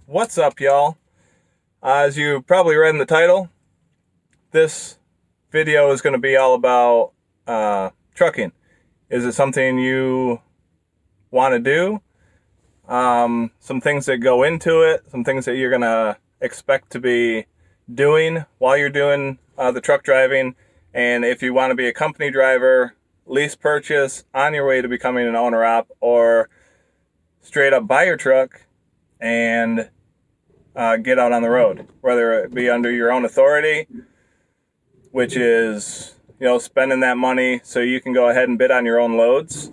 What's up, y'all? As you probably read in the title, this video is going to be all about trucking. Is it something you want to do? Some things that go into it, some things that you're going to expect to be doing while you're doing the truck driving, and if you want to be a company driver, lease purchase, on your way to becoming an owner-op, or straight up buy your truck and get out on the road, whether it be under your own authority, which is, spending that money so you can go ahead and bid on your own loads.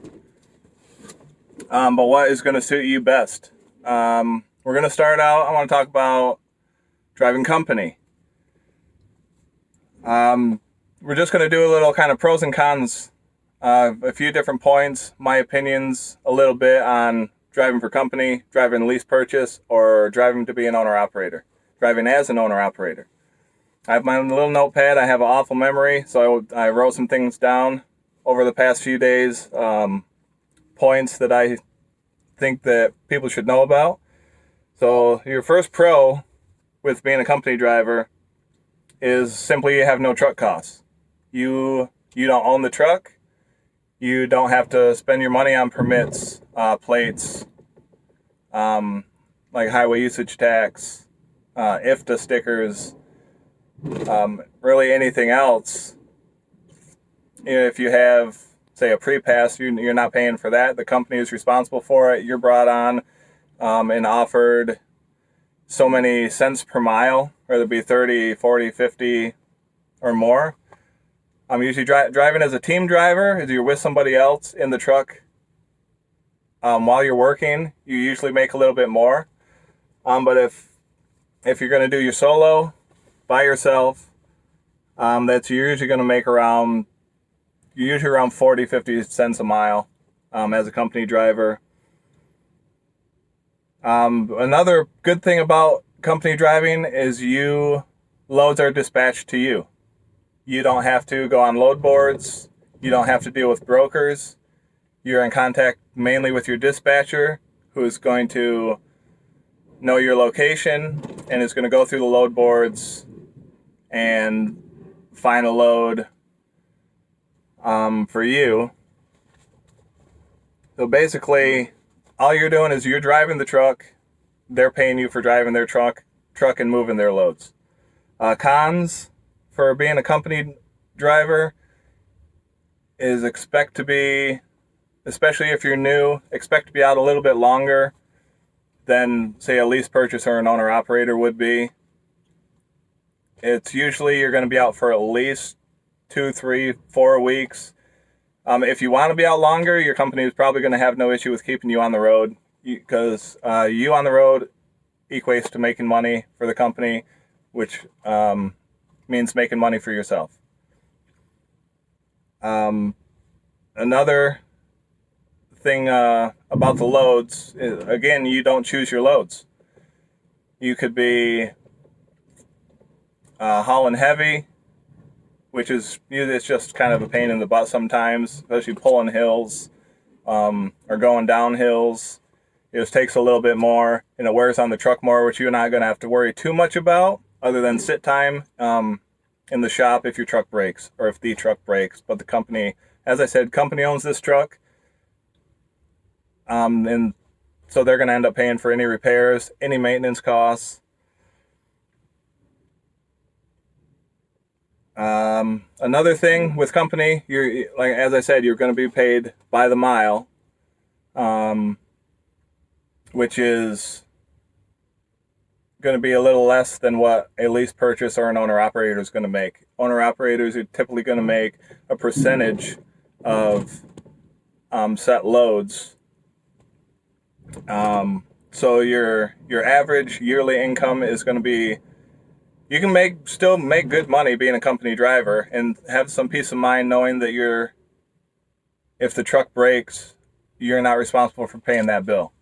But what is going to suit you best? We're going to start out, I want to talk about driving company. We're just going to do a little kind of pros and cons, a few different points, my opinions a little bit on driving for company, driving lease purchase, or driving to be an owner-operator, driving as an owner-operator. I have my little notepad. I have an awful memory, so I wrote some things down over the past few days, points that I think that people should know about. So your first pro with being a company driver is simply you have no truck costs. You don't own the truck. You don't have to spend your money on permits, plates, like highway usage tax, IFTA stickers, really anything else. If you have, say, a pre-pass, you're not paying for that. The company is responsible for it. You're brought on and offered so many cents per mile, whether it be 30, 40, 50, or more. I'm usually driving as a team driver. As you're with somebody else in the truck while you're working, you usually make a little bit more. But if you're going to do your solo by yourself, that's usually going to make around 40, 50 cents a mile as a company driver. Another good thing about company driving is loads are dispatched to you. You don't have to go on load boards. You don't have to deal with brokers. You're in contact mainly with your dispatcher, who's going to know your location and is going to go through the load boards and find a load for you. So basically, all you're doing is you're driving the truck. They're paying you for driving their truck and moving their loads. Cons for being a company driver is expect to be, especially if you're new, expect to be out a little bit longer than, say, a lease purchase or an owner-operator would be. It's usually you're going to be out for at least 2, 3, 4 weeks. If you want to be out longer, your company is probably going to have no issue with keeping you on the road, because you on the road equates to making money for the company, which means making money for yourself. Another thing about the loads is, again, you don't choose your loads. You could be hauling heavy, which is it's just kind of a pain in the butt sometimes, especially pulling hills or going down hills. It just takes a little bit more, and it wears on the truck more, which you're not going to have to worry too much about, other than sit time in the shop if your truck breaks or if the truck breaks. But the company, as I said, company owns this truck, and so they're going to end up paying for any repairs, any maintenance costs. Another thing with company, as I said, you're going to be paid by the mile, which is going to be a little less than what a lease purchase or an owner-operator is going to make. Owner-operators are typically going to make a percentage of set loads. So your average yearly income is going to be, you can still make good money being a company driver and have some peace of mind knowing that if the truck breaks, you're not responsible for paying that bill.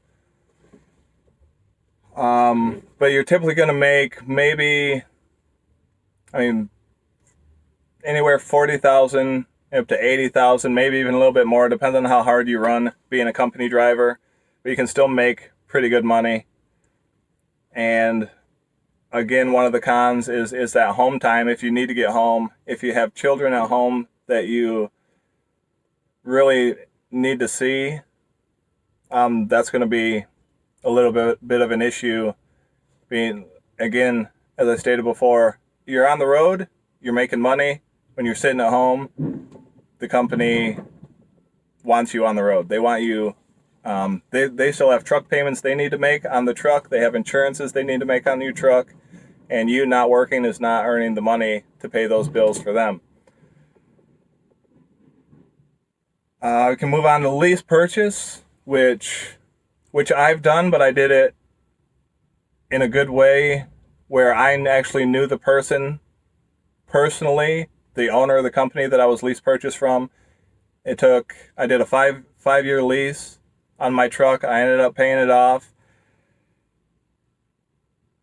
But you're typically going to make anywhere 40,000 up to 80,000, maybe even a little bit more, depending on how hard you run being a company driver. But you can still make pretty good money. And again, one of the cons is that home time. If you need to get home, if you have children at home that you really need to see, that's going to be a little bit of an issue. Being, again, as I stated before, you're on the road, you're making money. When you're sitting at home, the company wants you on the road. They want you. They still have truck payments they need to make on the truck. They have insurances they need to make on your truck. And you not working is not earning the money to pay those bills for them. We can move on to lease purchase, which I've done, but I did it in a good way where I actually knew the person personally, the owner of the company that I was lease purchased from. I did a five-year lease on my truck. I ended up paying it off.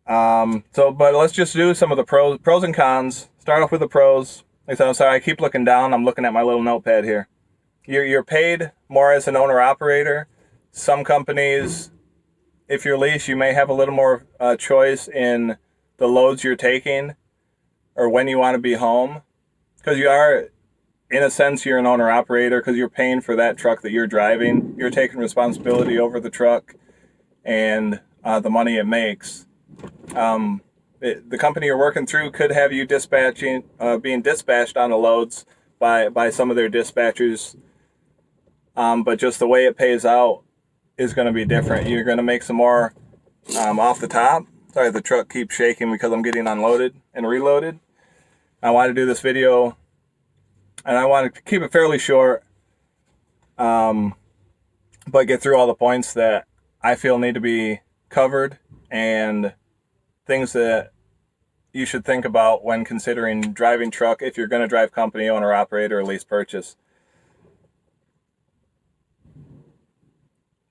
But let's just do some of the pros and cons. Start off with the pros. Like I said, I'm sorry, I keep looking down. I'm looking at my little notepad here. You're paid more as an owner-operator. Some companies, if you're leased, you may have a little more choice in the loads you're taking or when you want to be home. Because you are, in a sense, you're an owner-operator because you're paying for that truck that you're driving. You're taking responsibility over the truck and the money it makes. The company you're working through could have you being dispatched on the loads by some of their dispatchers. But just the way it pays out is going to be different. You're going to make some more off the top. Sorry, the truck keeps shaking because I'm getting unloaded and reloaded. I want to do this video, and I want to keep it fairly short, but get through all the points that I feel need to be covered and things that you should think about when considering driving truck if you're going to drive company, owner, operator, or lease purchase.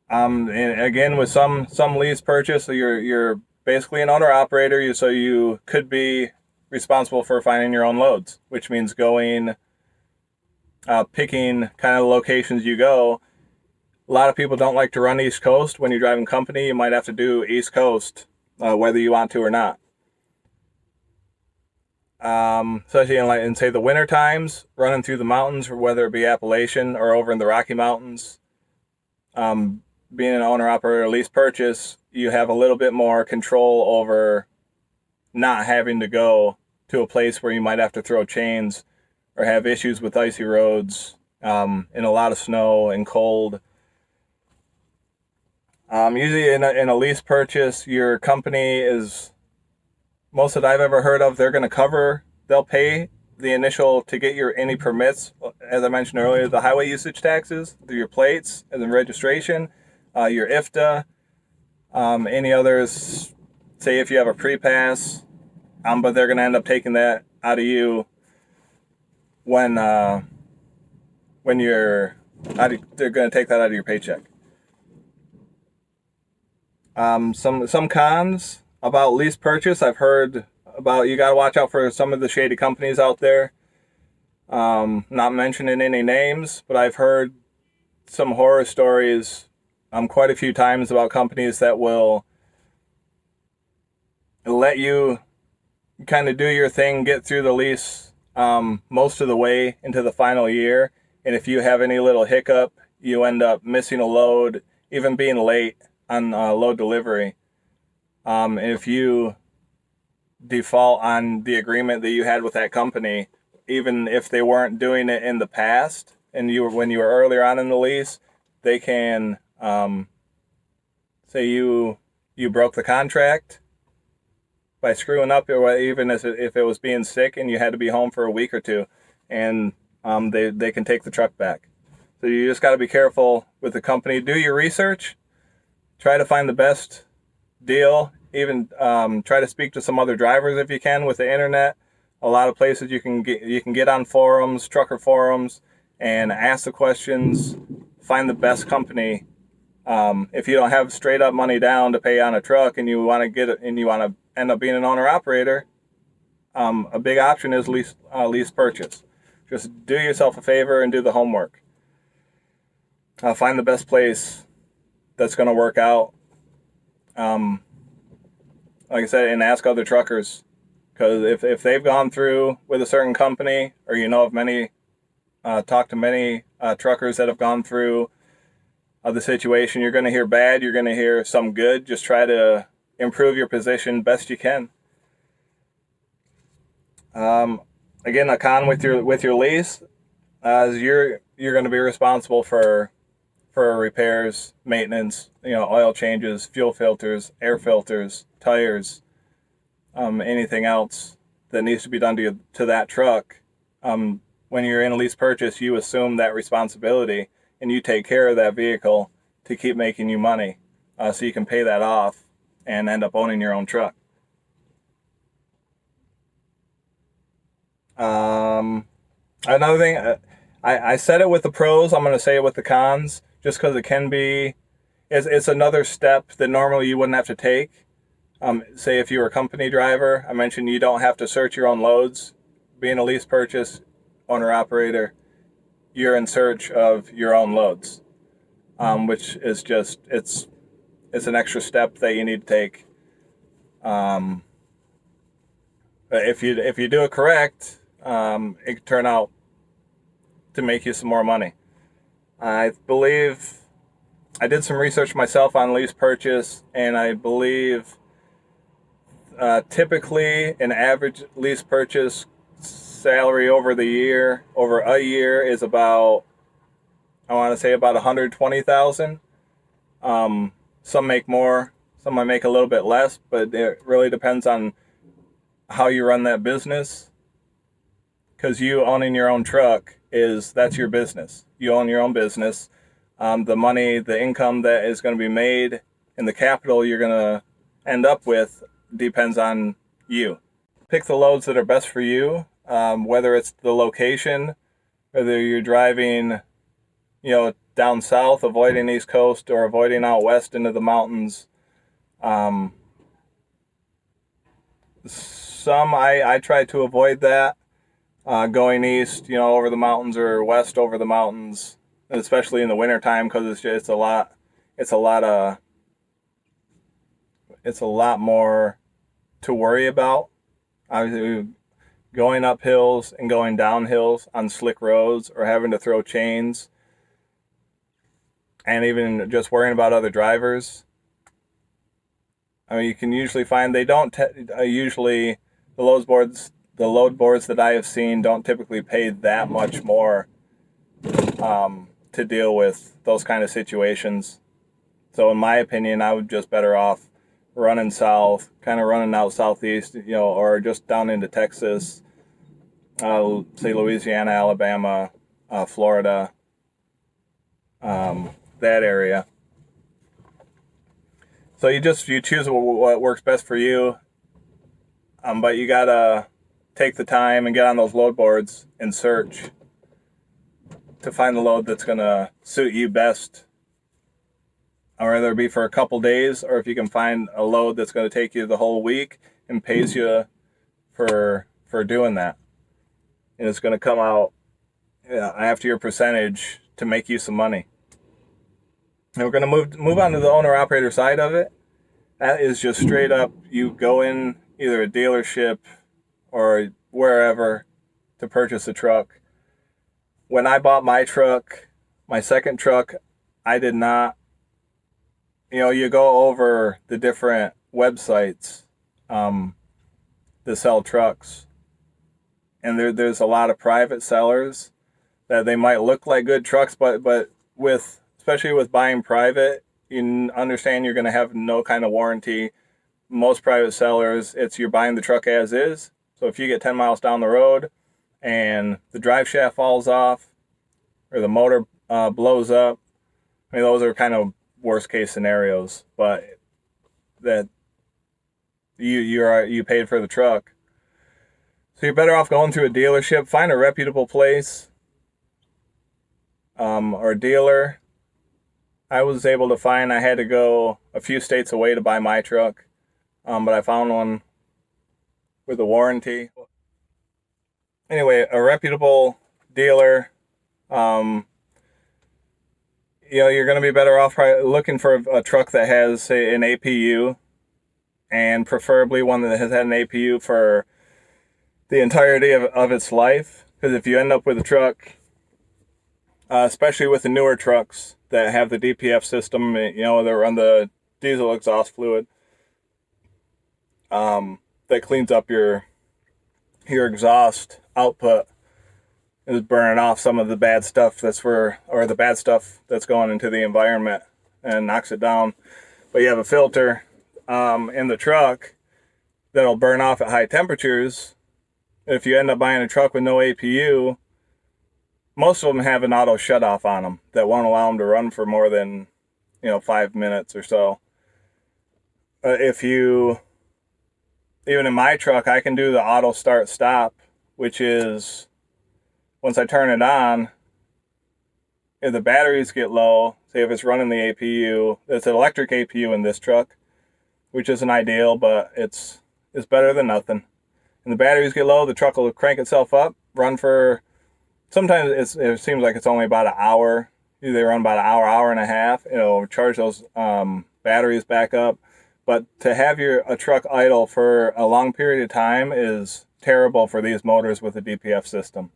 And again, with some lease purchase, so you're basically an owner operator, so you could be responsible for finding your own loads, which means picking kind of the locations you go. A lot of people don't like to run East Coast. When you're driving company, you might have to do East Coast, whether you want to or not. Especially in say the winter times, running through the mountains, whether it be Appalachian or over in the Rocky Mountains. Being an owner-operator lease purchase, you have a little bit more control over not having to go to a place where you might have to throw chains or have issues with icy roads, in a lot of snow and cold. Usually in a lease purchase, your company is, most that I've ever heard of, they'll pay the initial to get any permits, as I mentioned earlier, the highway usage taxes, through your plates and the registration, your IFTA, any others, say if you have a pre-pass, but they're going to end up taking that out of you when they're going to take that out of your paycheck. Some cons about lease purchase. I've heard about, you got to watch out for some of the shady companies out there. Not mentioning any names, but I've heard some horror stories quite a few times about companies that will let you kind of do your thing, get through the lease most of the way into the final year. And if you have any little hiccup, you end up missing a load, even being late on load delivery. If you default on the agreement that you had with that company, even if they weren't doing it in the past and when you were earlier on in the lease, they can say you broke the contract by screwing up, or even if it was being sick and you had to be home for a week or two, and they can take the truck back. So you just got to be careful with the company. Do your research. Try to find the best deal. Even try to speak to some other drivers if you can with the internet. A lot of places you can get on forums, trucker forums, and ask the questions. Find the best company. If you don't have straight up money down to pay on a truck and you want to get it and you want to end up being an owner operator, a big option is lease purchase. Just do yourself a favor and do the homework. Find the best place that's going to work out. like I said, and ask other truckers. Because if they've gone through with a certain company, or you know of many, talk to many truckers that have gone through the situation, you're going to hear bad, you're going to hear some good. Just try to improve your position best you can. Again, a con with your lease, is you're going to be responsible for repairs, maintenance, oil changes, fuel filters, air filters, tires, anything else that needs to be done to that truck. When you're in a lease purchase, you assume that responsibility and you take care of that vehicle to keep making you money, so you can pay that off and end up owning your own truck. Another thing, I said it with the pros, I'm going to say it with the cons, just because it can be, it's another step that normally you wouldn't have to take. Say if you were a company driver, I mentioned you don't have to search your own loads. Being a lease purchase owner-operator, you're in search of your own loads, which is just, it's an extra step that you need to take. But if you do it correct, it could turn out to make you some more money. I believe I did some research myself on lease purchase, and I believe typically an average lease purchase salary over a year is about, I want to say about $120,000. Some make more, some might make a little bit less, but it really depends on how you run that business. Because you owning your own truck, that's your business. You own your own business. The money, the income that is going to be made, and the capital you're going to end up with depends on you. Pick the loads that are best for you, whether it's the location, whether you're driving, down south, avoiding East Coast, or avoiding out west into the mountains. Some I try to avoid that. Going east, over the mountains, or west over the mountains, especially in the wintertime, because it's a lot more to worry about. Obviously, going up hills and going down hills on slick roads, or having to throw chains, and even just worrying about other drivers. I mean, you can usually find they don't usually the load boards that I have seen don't typically pay that much more to deal with those kind of situations. So in my opinion, I would just better off running south, kind of running out southeast, or just down into Texas, say Louisiana, Alabama, Florida, that area. So you choose what works best for you, but you gotta take the time and get on those load boards and search to find the load that's going to suit you best, or whether it be for a couple days, or if you can find a load that's going to take you the whole week and pays you for doing that, and it's going to come out after your percentage to make you some money. And we're going to move on to the owner-operator side of it. That is just straight up, you go in either a dealership or wherever to purchase a truck. When I bought my truck, my second truck, I did not, you go over the different websites that sell trucks, and there's a lot of private sellers that they might look like good trucks, but especially with buying private, you understand you're going to have no kind of warranty. Most private sellers, you're buying the truck as is. So if you get 10 miles down the road and the drive shaft falls off, or the motor blows up, I mean, those are kind of worst case scenarios, but that you paid for the truck. So you're better off going through a dealership. Find a reputable place, or a dealer. I was able to find, I had to go a few states away to buy my truck, but I found one with a warranty. Anyway, a reputable dealer. You're going to be better off looking for a truck that has, say, an APU, and preferably one that has had an APU for the entirety of its life. Because if you end up with a truck, especially with the newer trucks that have the DPF system, that run the diesel exhaust fluid, that cleans up your exhaust output, is burning off some of the bad stuff the bad stuff that's going into the environment and knocks it down. But you have a filter in the truck that'll burn off at high temperatures. If you end up buying a truck with no APU, most of them have an auto shutoff on them that won't allow them to run for more than 5 minutes or so. Even in my truck, I can do the auto start stop, which is once I turn it on, if the batteries get low, say if it's running the APU, it's an electric APU in this truck, which isn't ideal, but it's better than nothing. And the batteries get low, the truck will crank itself up, run for, sometimes it seems like it's only about an hour. They run about an hour and a half. It'll charge those batteries back up. But to have a truck idle for a long period of time is terrible for these motors with the DPF system.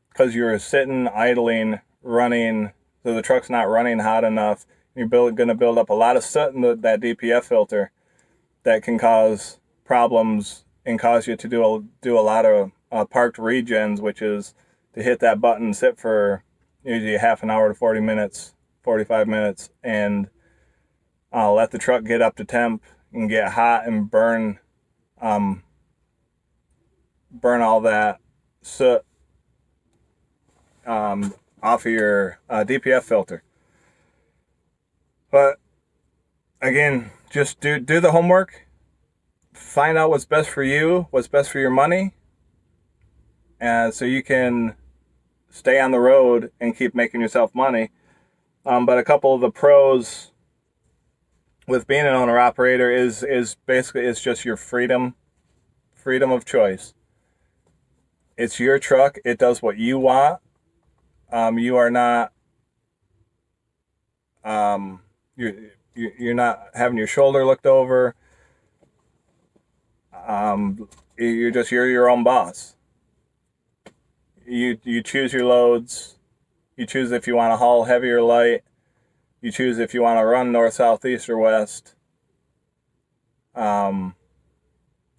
Because you're sitting, idling, running, so the truck's not running hot enough. You're going to build up a lot of soot in that DPF filter that can cause problems and cause you to do a lot of parked regens, which is to hit that button, sit for usually half an hour to 40 minutes, 45 minutes, and let the truck get up to temp and get hot and burn all that soot off of your DPF filter. But again, just do the homework, find out what's best for you, what's best for your money, and so you can stay on the road and keep making yourself money. But a couple of the pros with being an owner operator is basically it's just your freedom of choice. It's your truck. It does what you want. You are not you're not having your shoulder looked over. You're your own boss. You choose your loads. You choose if you want to haul heavy or light. You choose if you want to run north, south, east, or west. And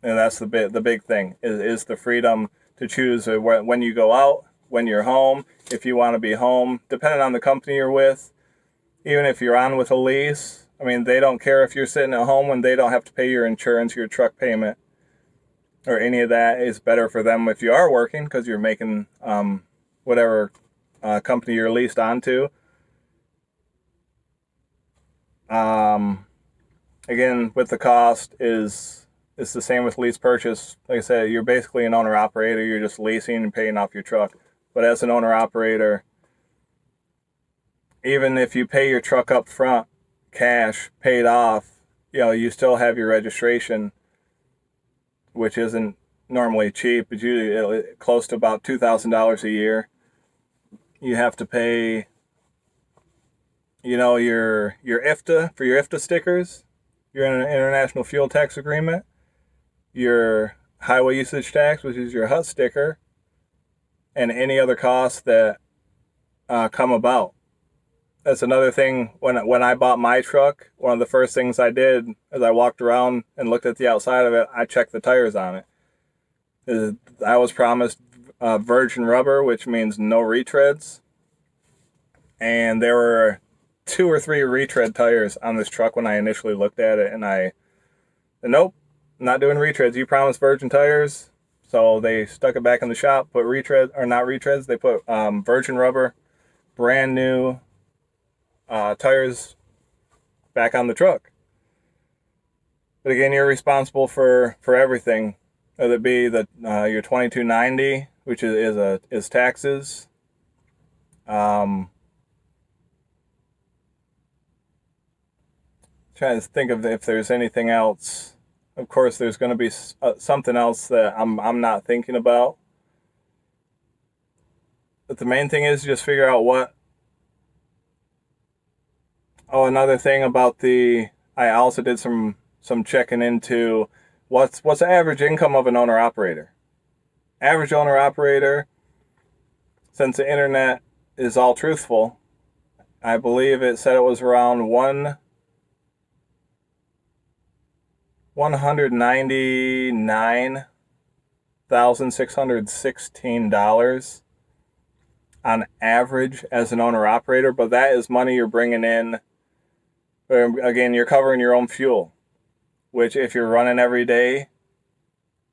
that's the big thing is the freedom to choose when you go out, when you're home, if you want to be home, depending on the company you're with. Even if you're on with a lease, I mean, they don't care if you're sitting at home when they don't have to pay your insurance, your truck payment, or any of that. Is better for them if you are working because you're making whatever company you're leased onto. Again, with the cost it's the same with lease purchase. Like I said, you're basically an owner operator. You're just leasing and paying off your truck. But as an owner operator, even if you pay your truck up front, cash, paid off, you still have your registration, which isn't normally cheap. It's usually close to about $2,000 a year. You have to pay, your IFTA, for your IFTA stickers. You're in an international fuel tax agreement. Your highway usage tax, which is your HUT sticker, and any other costs that come about. That's another thing. When I bought my truck, one of the first things I did as I walked around and looked at the outside of it, I checked the tires on it. I was promised virgin rubber, which means no retreads. And there were 2 or 3 retread tires on this truck when I initially looked at it. And I said, nope, not doing retreads. You promised virgin tires. So they stuck it back in the shop, put not retreads. They put virgin rubber, brand new tires back on the truck. But again, you're responsible for everything. Whether it be your $22.90, which is taxes. Trying to think of if there's anything else. Of course, there's going to be something else that I'm not thinking about. But the main thing is just figure out what. Oh, another thing about I also did some some checking into what's the average income of an owner-operator. Average owner-operator, since the internet is all truthful, I believe it said it was around $199,616 on average as an owner-operator, but that is money you're bringing in. Again, you're covering your own fuel, which if you're running every day,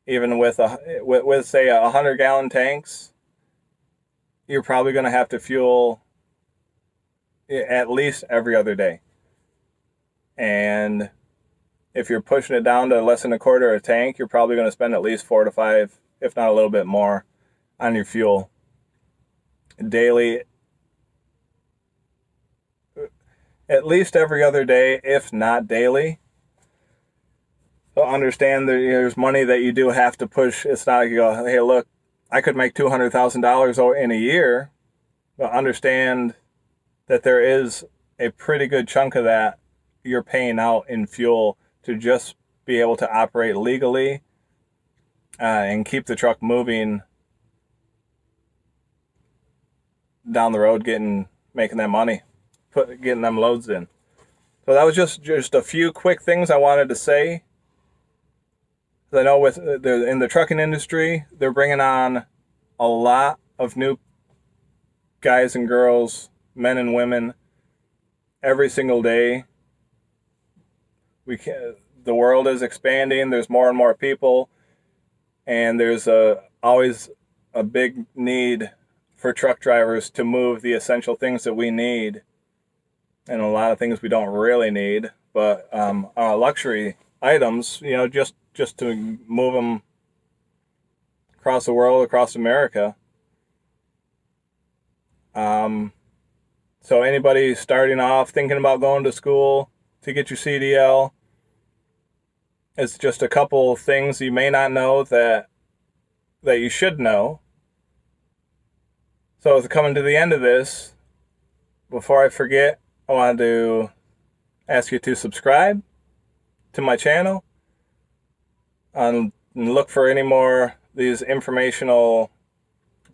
even with say 100-gallon tanks, you're probably going to have to fuel at least every other day. And if you're pushing it down to less than a quarter a tank, you're probably going to spend at least 4 to 5, if not a little bit more, on your fuel daily, at least every other day, if not daily. So understand that there's money that you do have to push. It's not like you go, hey, look, I could make $200,000 in a year, but understand that there is a pretty good chunk of that you're paying out in fuel to just be able to operate legally and keep the truck moving down the road, making that money, getting them loads in. So that was just a few quick things I wanted to say. I know in the trucking industry, they're bringing on a lot of new guys and girls, men and women, every single day. The world is expanding. There's more and more people, and there's always a big need for truck drivers to move the essential things that we need, and a lot of things we don't really need, but luxury items, just to move them across the world, across America. So anybody starting off, thinking about going to school to get your CDL, it's just a couple things you may not know that you should know. So coming to the end of this, before I forget, I wanted to ask you to subscribe to my channel and look for any more these informational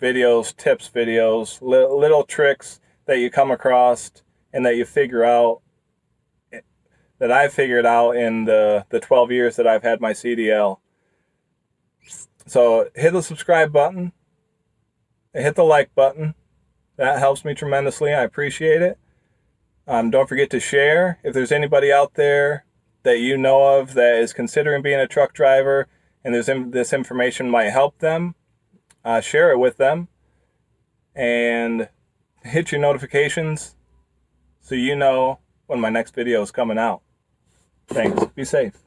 videos, tips videos, little tricks that you come across and that you figure out, that I've figured out in the 12 years that I've had my CDL. So hit the subscribe button, hit the like button. That helps me tremendously. I appreciate it. Don't forget to share. If there's anybody out there that you know of that is considering being a truck driver and this information might help them, share it with them. And hit your notifications so you know when my next video is coming out. Thanks. Be safe.